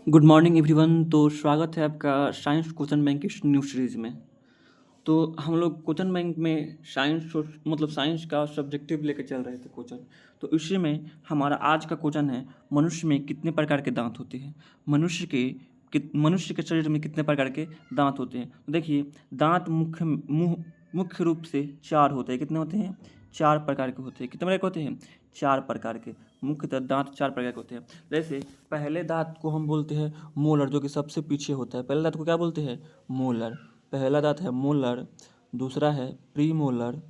Good morning everyone. तो स्वागत है आपका साइंस क्वेश्चन बैंक की न्यू सीरीज़ में। तो हम लोग क्वेश्चन बैंक में साइंस का सब्जेक्टिव लेकर चल रहे थे क्वेश्चन। तो इसी में हमारा आज का क्वेश्चन है, मनुष्य में कितने प्रकार के दांत होते हैं। मनुष्य के शरीर में कितने प्रकार के दांत होते हैं। तो देखिए, दांत मुख्य रूप से चार होते हैं। कितने होते हैं? चार प्रकार के होते हैं। कितने प्रकार के होते हैं? चार प्रकार के। मुख्यतः दांत चार प्रकार के होते हैं। जैसे पहले दांत को हम बोलते हैं मोलर, जो कि सबसे पीछे होता है। पहले दांत को क्या बोलते हैं? मोलर। पहला दांत है मोलर, दूसरा है प्रीमोलर,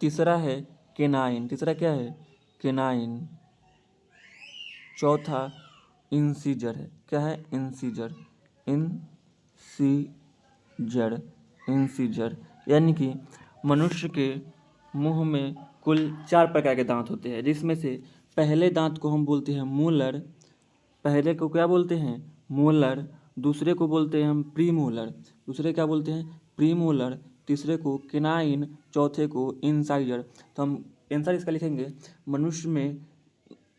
तीसरा है केनाइन। तीसरा क्या है? केनाइन। चौथा इंसीजर है। क्या है? इंसीजर। इंसीजर यानी कि मनुष्य के मुंह में कुल चार प्रकार के दांत होते हैं, जिसमें से पहले दांत को हम बोलते हैं मोलर। पहले को क्या बोलते हैं? मोलर। दूसरे को बोलते हैं हम प्रीमोलर। दूसरे क्या बोलते हैं? प्रीमोलर। तीसरे को केनाइन। चौथे को इंसाइजर। तो हम आंसर इसका लिखेंगे, मनुष्य में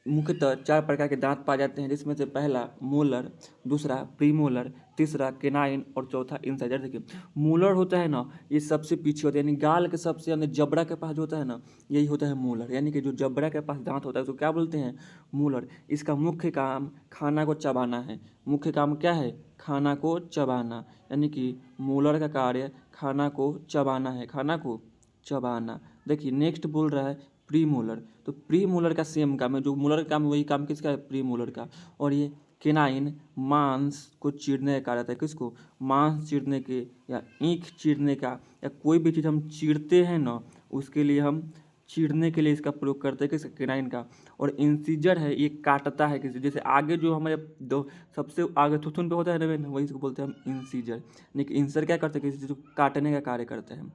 मुख्यतः चार प्रकार के दांत पाए जाते हैं, जिसमें से पहला मोलर, दूसरा प्रीमोलर, तीसरा केनाइन और चौथा इंसाइजर। देखिए, मोलर होता है ना, ये सबसे पीछे होता है, यानी गाल के सबसे यानी जबड़ा के पास जो होता है ना, यही होता है मोलर। यानी कि जो जबड़ा के पास दांत होता है उसको क्या बोलते हैं? मोलर। इसका मुख्य काम खाना को चबाना है। मुख्य काम क्या है? खाना को चबाना। यानी कि मोलर का कार्य खाना को चबाना है, खाना को चबाना। देखिए, नेक्स्ट बोल रहा है प्री मोलर। तो प्री मोलर का सेम काम है, जो मोलर का काम वही काम किसका है? प्री मोलर का। और ये केनाइन मांस को चीरने का कार्य आता है। किसको? मांस चीरने के या ईंख चीरने का, या कोई भी चीज़ हम चीरते हैं ना, उसके लिए हम चीरने के लिए इसका प्रयोग करते हैं। किसका? केनाइन का। और इंसीजर है, ये काटता है किसी, जैसे आगे जो हमारे दो सबसे आगे थुथुन पे होता है ना, वही इसको बोलते हैं हम इंसीजर। लेकिन इंसर क्या करते हैं? किसी चीज़ को काटने का कार्य करते हैं।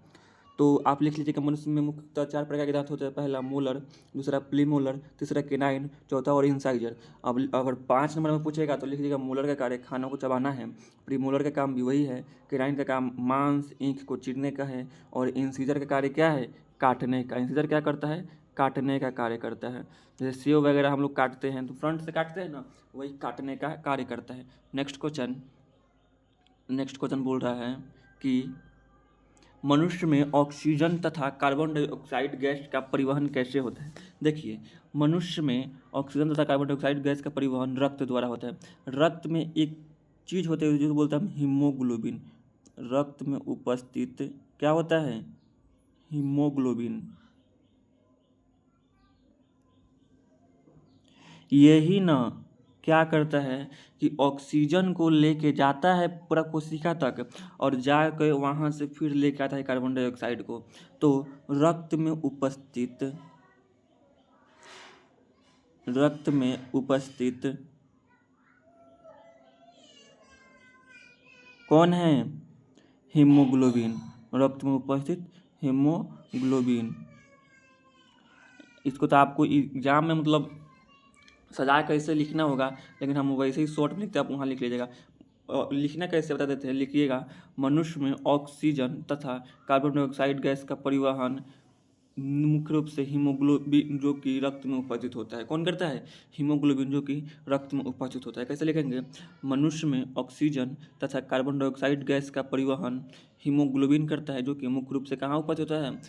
तो आप लिख लीजिए कि मनुष्य में मुख्यतः चार प्रकार के दांत होते हैं। पहला मोलर, दूसरा प्रीमोलर, तीसरा केनाइन, चौथा और इंसाइजर। अब अगर 5 नंबर में पूछेगा तो लिख लीजिएगा, मोलर का कार्य खाना को चबाना है, प्रीमोलर का काम भी वही है, केनाइन का काम मांस ईंख को चीरने का है, और इंसीजर का कार्य क्या है? काटने का। इंसीजर क्या करता है? काटने का कार्य करता है। जैसे सेव वगैरह हम लोग काटते हैं तो फ्रंट से काटते हैं ना, वही काटने का कार्य करता है। नेक्स्ट क्वेश्चन बोल रहा है कि मनुष्य में ऑक्सीजन तथा कार्बन डाइऑक्साइड गैस का परिवहन कैसे होता है। देखिए, मनुष्य में ऑक्सीजन तथा कार्बन डाइऑक्साइड गैस का परिवहन रक्त द्वारा होता है। रक्त में एक चीज़ होती है जिसको बोलते हैं हम हीमोग्लोबिन। रक्त में उपस्थित क्या होता है? हीमोग्लोबिन। यही ना क्या करता है कि ऑक्सीजन को लेके जाता है पूरा कोशिका तक, और जाकर वहाँ से फिर लेके आता है कार्बन डाइऑक्साइड को। तो रक्त में उपस्थित कौन है? हीमोग्लोबिन। रक्त में उपस्थित हीमोग्लोबिन। इसको तो आपको एग्जाम में सजा कैसे लिखना होगा, लेकिन हम वैसे ही शॉर्ट में लिखते हैं, आप वहाँ लिख लीजिएगा। लिखना कैसे बता देते हैं, लिखिएगा, मनुष्य में ऑक्सीजन तथा कार्बन डाइऑक्साइड गैस का परिवहन मुख्य रूप से हीमोग्लोबिन जो कि रक्त में उपस्थित होता है। कौन करता है? हीमोग्लोबिन जो कि रक्त में उपस्थित होता है। कैसे लिखेंगे? मनुष्य में ऑक्सीजन तथा कार्बन डाइऑक्साइड गैस का परिवहन हीमोग्लोबिन करता है, जो कि मुख्य रूप से कहाँ उपस्थित होता है?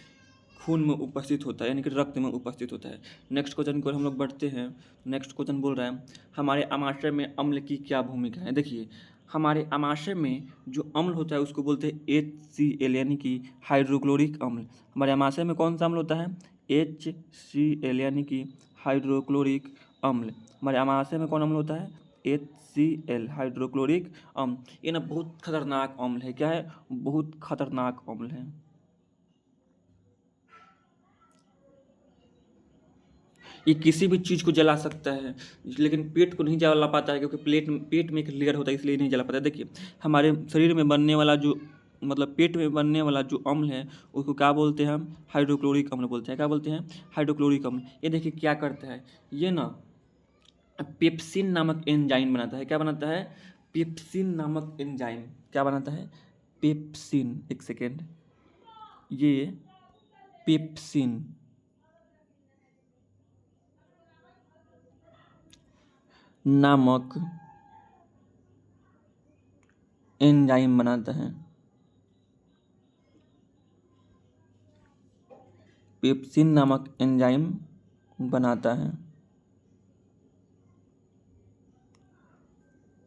खून में उपस्थित होता है, यानी कि रक्त में उपस्थित होता है। नेक्स्ट क्वेश्चन को हम लोग बढ़ते हैं। नेक्स्ट क्वेश्चन बोल रहा है, हमारे आमाशय में अम्ल की क्या भूमिका है। देखिए, हमारे आमाशय में जो अम्ल होता है उसको बोलते हैं HCl, यानी कि हाइड्रोक्लोरिक अम्ल। हमारे आमाशय में कौन सा अम्ल होता है? HCl, यानी कि हाइड्रोक्लोरिक अम्ल। हमारे आमाशय में कौन अम्ल होता है? HCl, हाइड्रोक्लोरिक अम्ल। ये ना बहुत खतरनाक अम्ल है। क्या है? बहुत खतरनाक अम्ल है। ये किसी भी चीज़ को जला सकता है, लेकिन पेट को नहीं जला पाता है, क्योंकि पेट में एक लेयर होता है, इसलिए नहीं जला पाता है। देखिए, हमारे शरीर में बनने वाला जो पेट में बनने वाला जो अम्ल है उसको क्या बोलते हैं? हम हाइड्रोक्लोरिक अम्ल बोलते हैं। क्या बोलते हैं? हाइड्रोक्लोरिक अम्ल। ये देखिए क्या करता है, ये ना पेप्सिन नामक एंजाइम बनाता है। क्या बनाता है? पेप्सिन नामक एंजाइम। क्या बनाता है? पेप्सिन। एक सेकेंड, ये पेप्सिन नामक एंजाइम बनाता है। पेप्सिन नामक एंजाइम बनाता है।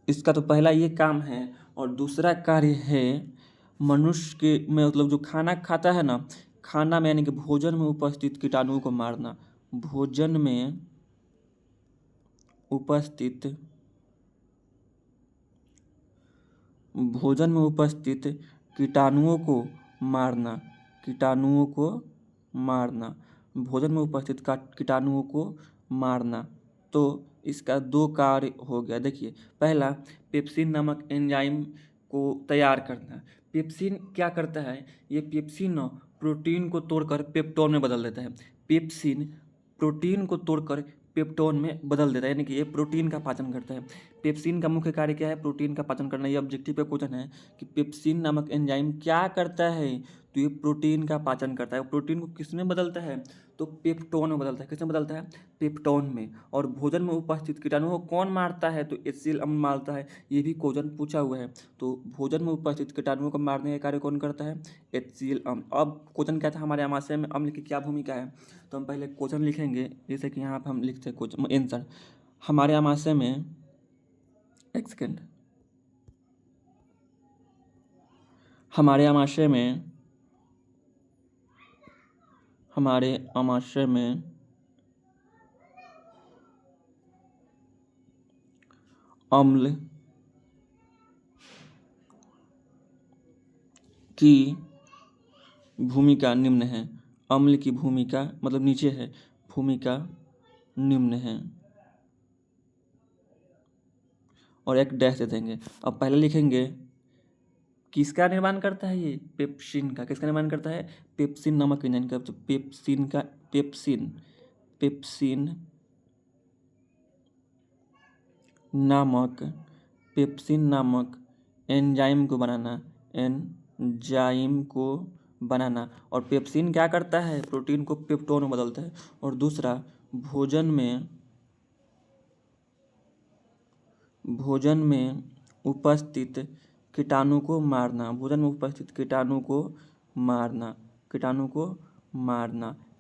इसका तो पहला ये काम है। और दूसरा कार्य है मनुष्य के में मतलब जो खाना खाता है ना, खाना में यानी कि भोजन में उपस्थित कीटाणुओं को मारना। भोजन में उपस्थित कीटाणुओं को मारना। कीटाणुओं को मारना, भोजन में उपस्थित कीटाणुओं को मारना। तो इसका दो कार्य हो गया। देखिए, पहला पेप्सिन नामक एंजाइम को तैयार करना। पेप्सिन क्या करता है, ये पेप्सिन प्रोटीन को तोड़कर पेप्टोन में बदल देता है। पेप्सिन प्रोटीन को तोड़कर पेप्टोन में बदल देता है, यानी कि ये प्रोटीन का पाचन करता है। पेप्सिन का मुख्य कार्य क्या है, प्रोटीन का पाचन करना। ये ऑब्जेक्टिव पे क्वेश्चन है कि पेप्सिन नामक एंजाइम क्या करता है, तो ये प्रोटीन का पाचन करता है। प्रोटीन को किस में बदलता है, तो पेप्टोन में बदलता है। किस में बदलता है, पेप्टोन में। और भोजन में उपस्थित कीटाणुओं को कौन मारता है, तो एचिल अम्ल मारता है। ये भी क्वेश्चन पूछा हुआ है। तो भोजन में उपस्थित कीटाणुओं को मारने का कार्य कौन करता है, एचिल अम्ल। अब क्वेश्चन क्या था, हमारे आमाशय में अम्ल की क्या भूमिका है, तो हम पहले क्वेश्चन लिखेंगे। जैसे कि यहाँ पर हम लिखते हैं क्वेश्चन आंसर। हमारे आमाशय में, एक सेकेंड, हमारे आमाशय में अम्ल की भूमिका निम्न है। अम्ल की भूमिका मतलब नीचे है, भूमिका निम्न है, और एक डैश दे देंगे। अब पहले लिखेंगे किसका निर्माण करता है, ये पेप्सिन का। किसका निर्माण करता है, पेप्सिन नामक एंजाइम का। तो पेप्सिन नामक एंजाइम को बनाना। और पेप्सिन क्या करता है, प्रोटीन को पेप्टोन में बदलता है। और दूसरा, भोजन में उपस्थित कीटाणु को मारना।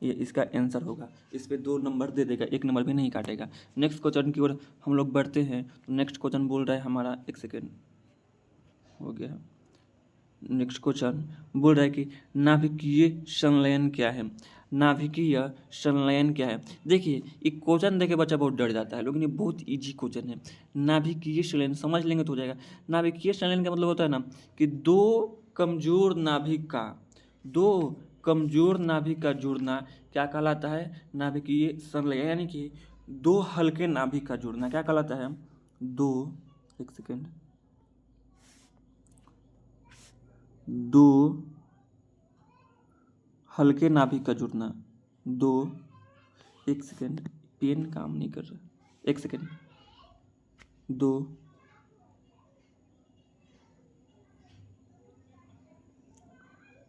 ये इसका आंसर होगा। इस पे 2 नंबर दे देगा, 1 नंबर भी नहीं काटेगा। नेक्स्ट क्वेश्चन की ओर हम लोग बढ़ते हैं। तो नेक्स्ट क्वेश्चन बोल रहा है हमारा, एक सेकेंड, हो गया। नेक्स्ट क्वेश्चन बोल रहा है कि नाभिकीय संलयन क्या है। नाभिकीय संलयन क्या है। देखिए, ये क्वेश्चन देखे बच्चा बहुत डर जाता है, लेकिन ये बहुत इजी क्वेश्चन है। नाभिकीय संलयन समझ लेंगे तो हो जाएगा। नाभिकीय संलयन का मतलब होता है ना कि दो कमजोर नाभिक का जुड़ना क्या कहलाता है, नाभिकीय संलयन। यानी कि दो हल्के नाभिक का जुड़ना क्या कहलाता है, दो हल्के नाभिक का जुड़ना। एक सेकेंड, पेन काम नहीं कर रहा, एक सेकेंड। दो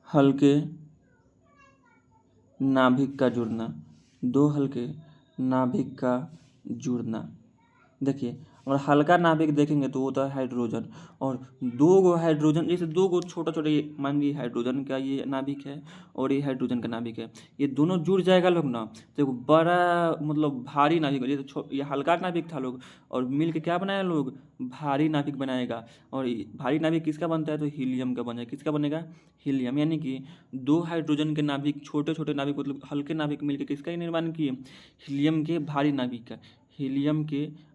हल्के नाभिक का जुड़ना। देखिए, और हल्का नाभिक देखेंगे तो होता है हाइड्रोजन। और दो गो हाइड्रोजन, जैसे दो गो छोटा छोटा, ये मान लीजिए हाइड्रोजन का ये नाभिक है और ये हाइड्रोजन का नाभिक है। ये दोनों जुड़ जाएगा लोग ना, तो एक बड़ा मतलब भारी नाभिक, जैसे ये हल्का नाभिक था लोग, और मिल के क्या बनाया लोग, भारी नाभिक बनाएगा। और भारी नाभिक किसका बनता है, तो हीलियम का बनेगा। किसका बनेगा, हीलियम। यानी कि दो हाइड्रोजन के नाभिक, छोटे छोटे नाभिक मतलब हल्के नाभिक मिलकर किसका निर्माण किए, हीलियम के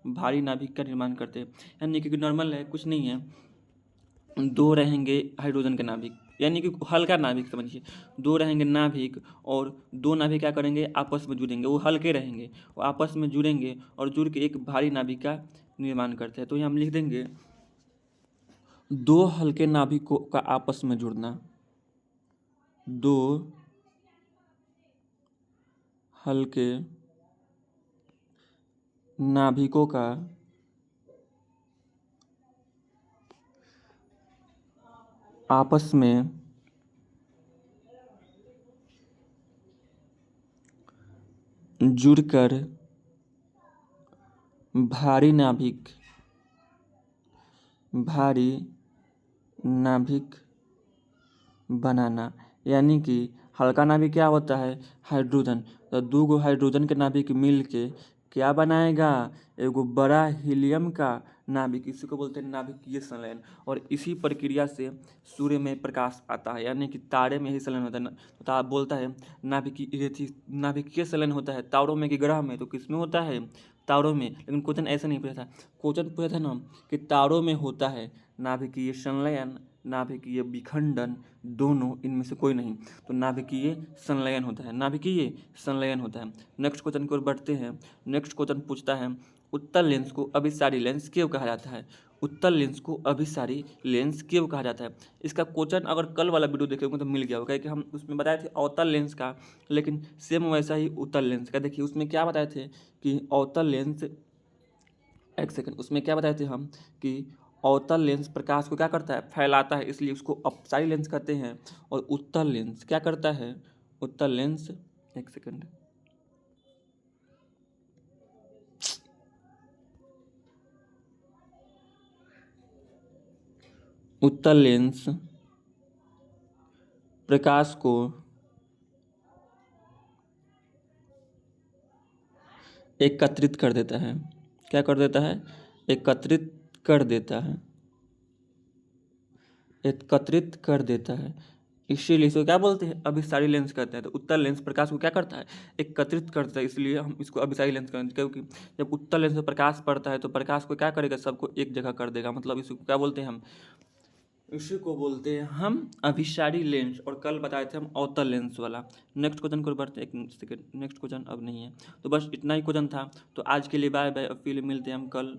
भारी नाभिक का निर्माण करते हैं। यानी कि नॉर्मल है, कुछ नहीं है। दो रहेंगे हाइड्रोजन के नाभिक, यानी कि हल्का नाभिक समझिए। दो रहेंगे नाभिक, और दो नाभिक क्या करेंगे, आपस में जुड़ेंगे। वो हल्के रहेंगे, वो आपस में जुड़ेंगे और जुड़ के एक भारी नाभिक का निर्माण करते हैं। तो यहाँ हम लिख देंगे दो हल्के नाभिकों का आपस में जुड़ना। दो हल्के नाभिकों का आपस में जुड़कर भारी नाभिक, भारी नाभिक बनाना, यानी कि हल्का नाभिक क्या होता है, हाइड्रोजन। तो दो गो हाइड्रोजन के नाभिक मिल के क्या बनाएगा, एगो बड़ा हीलियम का नाभिक, इसी को बोलते हैं नाभिकीय संलयन। और इसी प्रक्रिया से सूर्य में प्रकाश आता है, यानी कि तारे में ही संलयन होता है। तो आप बोलता है नाभिकीय संलयन होता है तारों में कि ग्रह में, तो किसमें होता है, तारों में। लेकिन क्वेश्चन ऐसा नहीं पूछा था, क्वेश्चन पूछा था ना कि तारों में होता है नाभिकीय संलयन, नाभिकीय विखंडन, दोनों इनमें से कोई नहीं। तो नाभिकीय संलयन होता है, नाभिकीय संलयन होता है। नेक्स्ट क्वेश्चन की ओर बढ़ते हैं। नेक्स्ट क्वेश्चन पूछता है उत्तल लेंस को अभिसारी लेंस क्यों कहा जाता है। उत्तल लेंस को अभिसारी लेंस क्यों कहा जाता है। इसका क्वेश्चन अगर कल वाला वीडियो देखे होंगे तो मिल गया होगा कि हम उसमें बताए थे अवतल लेंस का, लेकिन सेम वैसा ही उत्तल लेंस का। देखिए उसमें क्या बताए थे कि अवतल लेंस, एक सेकंड, उसमें क्या बताए थे हम कि अवतल लेंस प्रकाश को क्या करता है, फैलाता है, इसलिए उसको अपसारी लेंस कहते हैं। और उत्तल लेंस क्या करता है, उत्तल लेंस, एक सेकंड, उत्तल लेंस प्रकाश को एकत्रित कर देता है। क्या कर देता है, एकत्रित कर देता है, एकत्रित कर देता है। इसीलिए इसको क्या बोलते हैं, अभिसारी लेंस कहते हैं। तो उत्तल लेंस प्रकाश को क्या करता है, एकत्रित करता है, इसलिए हम इसको अभिसारी लेंस कहते हैं। क्योंकि जब उत्तल लेंस में प्रकाश पड़ता है तो प्रकाश को क्या करेगा, सबको एक जगह कर देगा, मतलब इसको क्या बोलते हैं हम, इसी को बोलते हैं हम अभिसारी लेंस। और कल बताए थे हम अवतल लेंस वाला। नेक्स्ट क्वेश्चन को बढ़ते हैं, एक सेकेंड, नेक्स्ट क्वेश्चन अब नहीं है। तो बस इतना ही क्वेश्चन था। तो आज के लिए बाय बाय, अब फिर मिलते हैं हम कल।